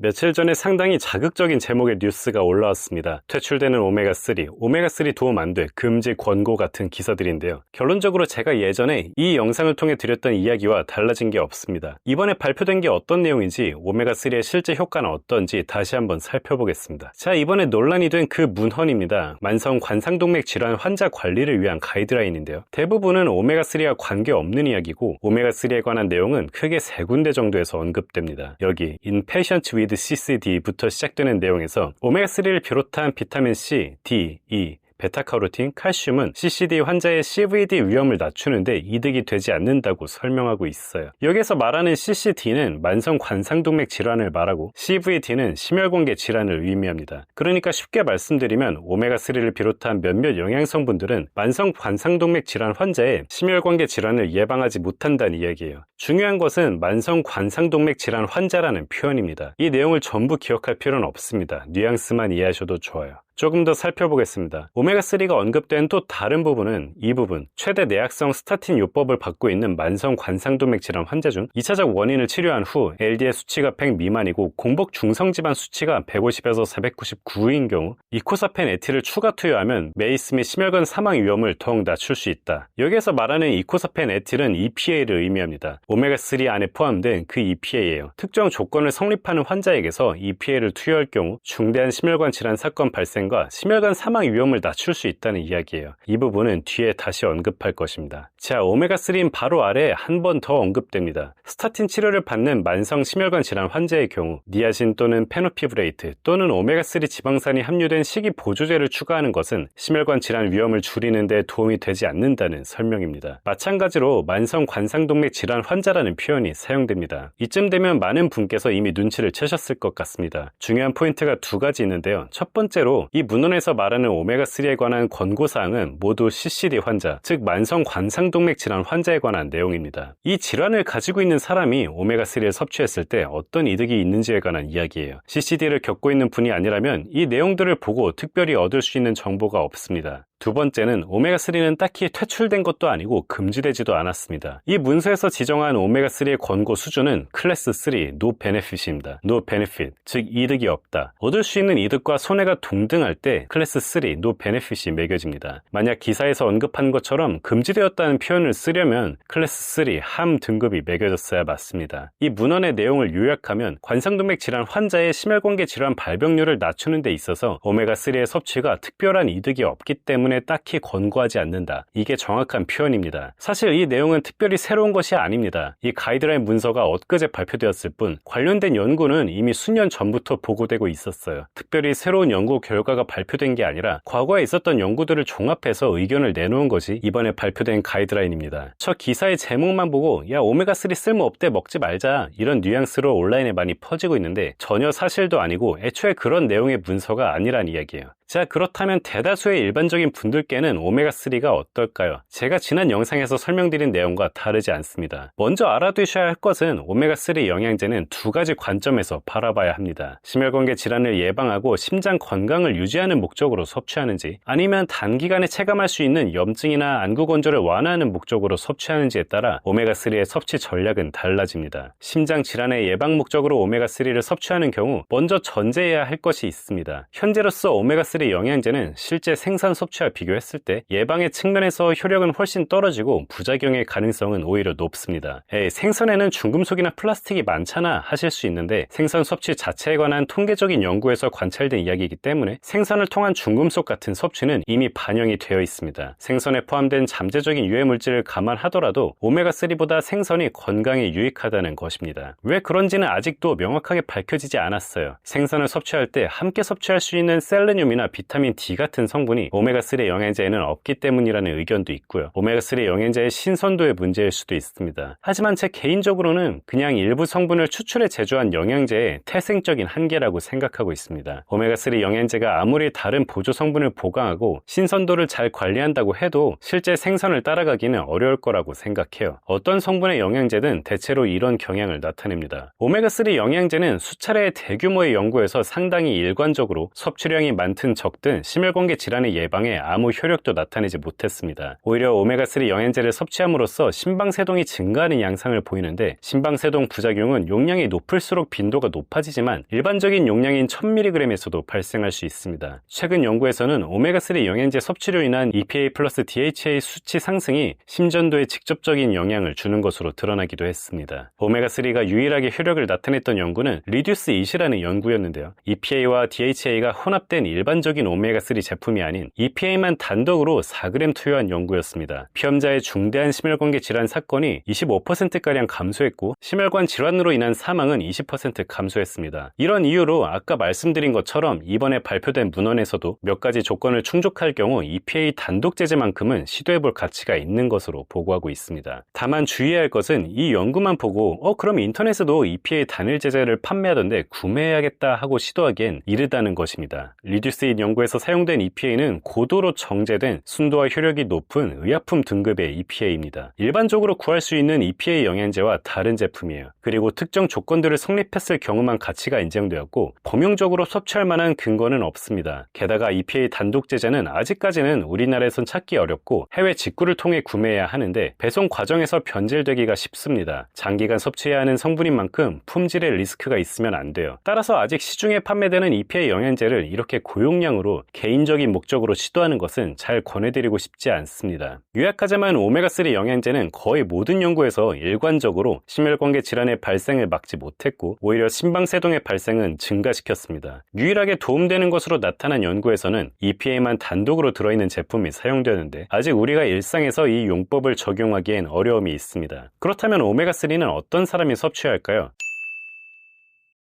며칠 전에 상당히 자극적인 제목의 뉴스가 올라왔습니다. 퇴출되는 오메가3, 오메가3 도움 안 돼, 금지 권고 같은 기사들인데요. 결론적으로 제가 예전에 이 영상을 통해 드렸던 이야기와 달라진 게 없습니다. 이번에 발표된 게 어떤 내용인지, 오메가3의 실제 효과는 어떤지 다시 한번 살펴보겠습니다. 자, 이번에 논란이 된 그 문헌입니다. 만성 관상동맥 질환 환자 관리를 위한 가이드라인인데요. 대부분은 오메가3와 관계없는 이야기고, 오메가3에 관한 내용은 크게 3군데 정도에서 언급됩니다. 여기 In Patients with CCD부터 시작되는 내용에서 오메가3를 비롯한 비타민 C, D, E, 베타카로틴, 칼슘은 CCD 환자의 CVD 위험을 낮추는데 이득이 되지 않는다고 설명하고 있어요. 여기서 말하는 CCD는 만성 관상동맥 질환을 말하고 CVD는 심혈관계 질환을 의미합니다. 그러니까 쉽게 말씀드리면 오메가3를 비롯한 몇몇 영양성분들은 만성 관상동맥 질환 환자의 심혈관계 질환을 예방하지 못한다는 이야기예요. 중요한 것은 만성 관상동맥 질환 환자라는 표현입니다. 이 내용을 전부 기억할 필요는 없습니다. 뉘앙스만 이해하셔도 좋아요. 조금 더 살펴보겠습니다. 오메가3가 언급된 또 다른 부분은 이 부분, 최대 내약성 스타틴 요법을 받고 있는 만성 관상동맥 질환 환자 중 2차적 원인을 치료한 후 LDL 수치가 100 미만이고 공복 중성지방 수치가 150에서 499인 경우 이코사펜 에틸을 추가 투여하면 메이스 및 심혈관 사망 위험을 더욱 낮출 수 있다. 여기에서 말하는 이코사펜 에틸은 EPA를 의미합니다. 오메가3 안에 포함된 그 EPA예요. 특정 조건을 성립하는 환자에게서 EPA를 투여할 경우 중대한 심혈관 질환 사건 발생 과 심혈관 사망 위험을 낮출 수 있다는 이야기예요. 이 부분은 뒤에 다시 언급할 것입니다. 자, 오메가3는 바로 아래 한 번 더 언급됩니다. 스타틴 치료를 받는 만성 심혈관 질환 환자의 경우 니아신 또는 페노피브레이트 또는 오메가3 지방산이 함유된 식이 보조제를 추가하는 것은 심혈관 질환 위험을 줄이는 데 도움이 되지 않는다는 설명입니다. 마찬가지로 만성 관상동맥 질환 환자라는 표현이 사용됩니다. 이쯤 되면 많은 분께서 이미 눈치를 채셨을 것 같습니다. 중요한 포인트가 두 가지 있는데요. 첫 번째로 이 문헌에서 말하는 오메가3에 관한 권고사항은 모두 CCD 환자, 즉 만성 관상동맥 질환 환자에 관한 내용입니다. 이 질환을 가지고 있는 사람이 오메가3를 섭취했을 때 어떤 이득이 있는지에 관한 이야기예요. CCD를 겪고 있는 분이 아니라면 이 내용들을 보고 특별히 얻을 수 있는 정보가 없습니다. 두 번째는 오메가3는 딱히 퇴출된 것도 아니고 금지되지도 않았습니다. 이 문서에서 지정한 오메가3의 권고 수준은 클래스 3, No Benefit입니다. No Benefit, 즉 이득이 없다. 얻을 수 있는 이득과 손해가 동등할 때 클래스 3, No Benefit이 매겨집니다. 만약 기사에서 언급한 것처럼 금지되었다는 표현을 쓰려면 클래스 3, 함 등급이 매겨졌어야 맞습니다. 이 문헌의 내용을 요약하면 관상동맥 질환 환자의 심혈관계 질환 발병률을 낮추는 데 있어서 오메가3의 섭취가 특별한 이득이 없기 때문에 딱히 권고하지 않는다. 이게 정확한 표현입니다. 사실 이 내용은 특별히 새로운 것이 아닙니다. 이 가이드라인 문서가 엊그제 발표되었을 뿐 관련된 연구는 이미 수년 전부터 보고되고 있었어요. 특별히 새로운 연구 결과가 발표된 게 아니라 과거에 있었던 연구들을 종합해서 의견을 내놓은 것이 이번에 발표된 가이드라인입니다. 저 기사의 제목만 보고 야 오메가3 쓸모없대 먹지 말자 이런 뉘앙스로 온라인에 많이 퍼지고 있는데 전혀 사실도 아니고 애초에 그런 내용의 문서가 아니란 이야기예요. 자, 그렇다면 대다수의 일반적인 분들께는 오메가3가 어떨까요? 제가 지난 영상에서 설명드린 내용과 다르지 않습니다. 먼저 알아두셔야 할 것은 오메가3 영양제는 두 가지 관점에서 바라봐야 합니다. 심혈관계 질환을 예방하고 심장 건강을 유지하는 목적으로 섭취하는지 아니면 단기간에 체감할 수 있는 염증이나 안구 건조를 완화하는 목적으로 섭취하는지에 따라 오메가3의 섭취 전략은 달라집니다. 심장 질환의 예방 목적으로 오메가3를 섭취하는 경우 먼저 전제해야 할 것이 있습니다. 현재로서 오메가3 영양제는 실제 생산 섭취와 비교했을 때 예방의 측면에서 효력은 훨씬 떨어지고 부작용의 가능성은 오히려 높습니다. 생선에는 중금속이나 플라스틱이 많잖아 하실 수 있는데 생선 섭취 자체에 관한 통계적인 연구에서 관찰된 이야기이기 때문에 생선을 통한 중금속 같은 섭취는 이미 반영이 되어 있습니다. 생선에 포함된 잠재적인 유해물질을 감안하더라도 오메가3보다 생선이 건강에 유익하다는 것입니다. 왜 그런지는 아직도 명확하게 밝혀지지 않았어요. 생선을 섭취할 때 함께 섭취할 수 있는 셀레늄이나 비타민 D 같은 성분이 오메가3 영양제에는 없기 때문이라는 의견도 있고요. 오메가3 영양제의 신선도의 문제일 수도 있습니다. 하지만 제 개인적으로는 그냥 일부 성분을 추출해 제조한 영양제의 태생적인 한계라고 생각하고 있습니다. 오메가3 영양제가 아무리 다른 보조 성분을 보강하고 신선도를 잘 관리한다고 해도 실제 생선을 따라가기는 어려울 거라고 생각해요. 어떤 성분의 영양제든 대체로 이런 경향을 나타냅니다. 오메가3 영양제는 수차례의 대규모의 연구에서 상당히 일관적으로 섭취량이 많든 많든 적든 심혈관계 질환의 예방에 아무 효력도 나타내지 못했습니다. 오히려 오메가3 영양제를 섭취함으로써 심방세동이 증가하는 양상을 보이는데, 심방세동 부작용은 용량이 높을수록 빈도가 높아지지만 일반적인 용량인 1000mg에서도 발생할 수 있습니다. 최근 연구에서는 오메가3 영양제 섭취로 인한 EPA 플러스 DHA 수치 상승이 심전도에 직접적인 영향을 주는 것으로 드러나기도 했습니다. 오메가3가 유일하게 효력을 나타냈던 연구는 리듀스 이시라는 연구였는데요. EPA와 DHA가 혼합된 일반적인 오메가3 제품이 아닌 EPA만 단독으로 4g 투여한 연구였습니다. 피험자의 중대한 심혈관계 질환 사건이 25%가량 감소했고, 심혈관 질환으로 인한 사망은 20% 감소했습니다. 이런 이유로 아까 말씀드린 것처럼 이번에 발표된 문헌에서도 몇 가지 조건을 충족할 경우 EPA 단독 제제만큼은 시도해볼 가치가 있는 것으로 보고하고 있습니다. 다만 주의해야 할 것은 이 연구만 보고 그럼 인터넷에도 EPA 단일 제제를 판매하던데 구매해야겠다 하고 시도하기엔 이르다는 것입니다. 리듀스인 연구에서 사용된 EPA는 고도로 정제된 순도와 효력이 높은 의약품 등급의 EPA입니다. 일반적으로 구할 수 있는 EPA 영양제와 다른 제품이에요. 그리고 특정 조건들을 성립했을 경우만 가치가 인정되었고, 범용적으로 섭취할 만한 근거는 없습니다. 게다가 EPA 단독 제제는 아직까지는 우리나라에선 찾기 어렵고 해외 직구를 통해 구매해야 하는데, 배송 과정에서 변질되기가 쉽습니다. 장기간 섭취해야 하는 성분인 만큼 품질의 리스크가 있으면 안 돼요. 따라서 아직 시중에 판매되는 EPA 영양제를 이렇게 고용량으로 개인적인 목적으로 시도하는 것은 잘 권해드리고 싶지 않습니다. 요약하자면 오메가3 영양제는 거의 모든 연구에서 일관적으로 심혈관계 질환의 발생을 막지 못했고, 오히려 심방세동의 발생은 증가시켰습니다. 유일하게 도움되는 것으로 나타난 연구에서는 EPA만 단독으로 들어있는 제품이 사용되는데, 아직 우리가 일상에서 이 용법을 적용하기엔 어려움이 있습니다. 그렇다면 오메가3는 어떤 사람이 섭취해야 할까요?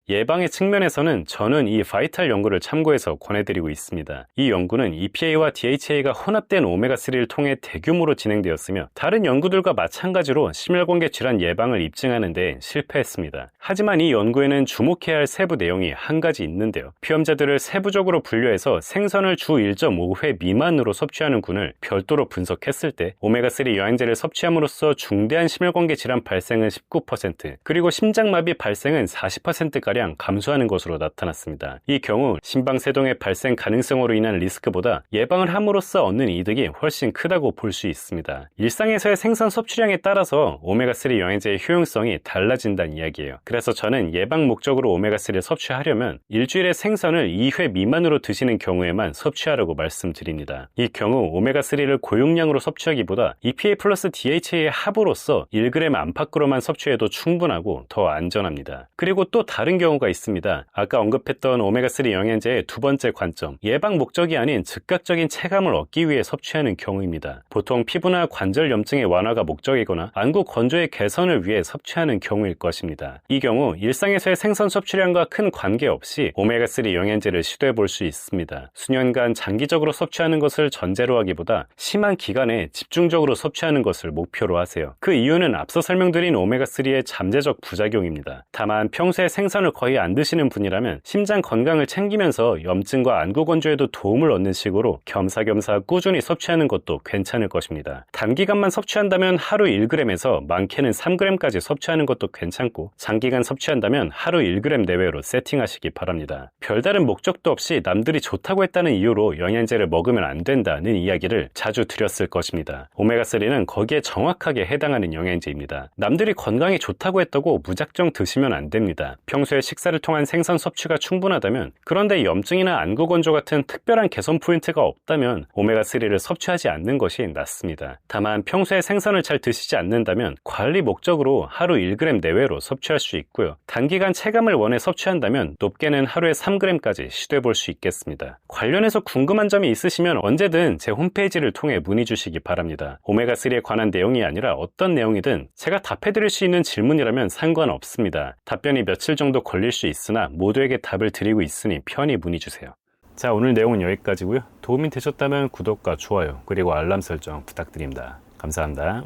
예방의 측면에서는 저는 이 바이탈 연구를 참고해서 권해드리고 있습니다. 이 연구는 EPA와 DHA가 혼합된 오메가3를 통해 대규모로 진행되었으며, 다른 연구들과 마찬가지로 심혈관계 질환 예방을 입증하는 데 실패했습니다. 하지만 이 연구에는 주목해야 할 세부 내용이 한 가지 있는데요. 피험자들을 세부적으로 분류해서 생선을 주 1.5회 미만으로 섭취하는 군을 별도로 분석했을 때, 오메가3 영양제를 섭취함으로써 중대한 심혈관계 질환 발생은 19%, 그리고 심장마비 발생은 40%가량 감소하는 것으로 나타났습니다. 이 경우 심방세동의 발생 가능성으로 인한 리스크보다 예방을 함으로써 얻는 이득이 훨씬 크다고 볼 수 있습니다. 일상에서의 생선 섭취량에 따라서 오메가3 영양제의 효용성이 달라진다는 이야기예요. 그래서 저는 예방 목적으로 오메가3를 섭취하려면 일주일에 생선을 2회 미만으로 드시는 경우에만 섭취하라고 말씀드립니다. 이 경우 오메가3를 고용량으로 섭취하기보다 EPA 플러스 DHA의 합으로서 1g 안팎으로만 섭취해도 충분하고 더 안전합니다. 그리고 또 다른 경우가 있습니다. 아까 언급했던 오메가3 영양제의 두 번째 관점, 예방 목적이 아닌 즉각적인 체감을 얻기 위해 섭취하는 경우입니다. 보통 피부나 관절 염증의 완화가 목적이거나 안구 건조의 개선을 위해 섭취하는 경우일 것입니다. 이 경우 일상에서의 생선 섭취량과 큰 관계없이 오메가3 영양제를 시도해 볼 수 있습니다. 수년간 장기적으로 섭취하는 것을 전제로 하기보다 심한 기간에 집중적으로 섭취하는 것을 목표로 하세요. 그 이유는 앞서 설명드린 오메가3의 잠재적 부작용입니다. 다만 평소에 생선을 거의 안 드시는 분이라면 심장 건강을 챙기면서 염증과 안구 건조에도 도움을 얻는 식으로 겸사겸사 꾸준히 섭취하는 것도 괜찮을 것입니다. 단기간만 섭취한다면 하루 1g에서 많게는 3g까지 섭취하는 것도 괜찮고, 장기간 섭취한다면 하루 1g 내외로 세팅하시기 바랍니다. 별다른 목적도 없이 남들이 좋다고 했다는 이유로 영양제를 먹으면 안 된다는 이야기를 자주 드렸을 것입니다. 오메가3는 거기에 정확하게 해당하는 영양제입니다. 남들이 건강에 좋다고 했다고 무작정 드시면 안 됩니다. 평소에 식사를 통한 생선 섭취가 충분하다면, 그런데 염증이나 안구 건조 같은 특별한 개선 포인트가 없다면 오메가3를 섭취하지 않는 것이 낫습니다. 다만 평소에 생선을 잘 드시지 않는다면 관리 목적으로 하루 1g 내외로 섭취할 수 있고요. 단기간 체감을 원해 섭취한다면 높게는 하루에 3g까지 시도해 볼 수 있겠습니다. 관련해서 궁금한 점이 있으시면 언제든 제 홈페이지를 통해 문의 주시기 바랍니다. 오메가3에 관한 내용이 아니라 어떤 내용이든 제가 답해 드릴 수 있는 질문이라면 상관없습니다. 답변이 며칠 정도 걸릴 수 있으나 모두에게 답을 드리고 있으니 편히 문의 주세요. 자, 오늘 내용은 여기까지고요. 도움이 되셨다면 구독과 좋아요, 그리고 알람 설정 부탁드립니다. 감사합니다.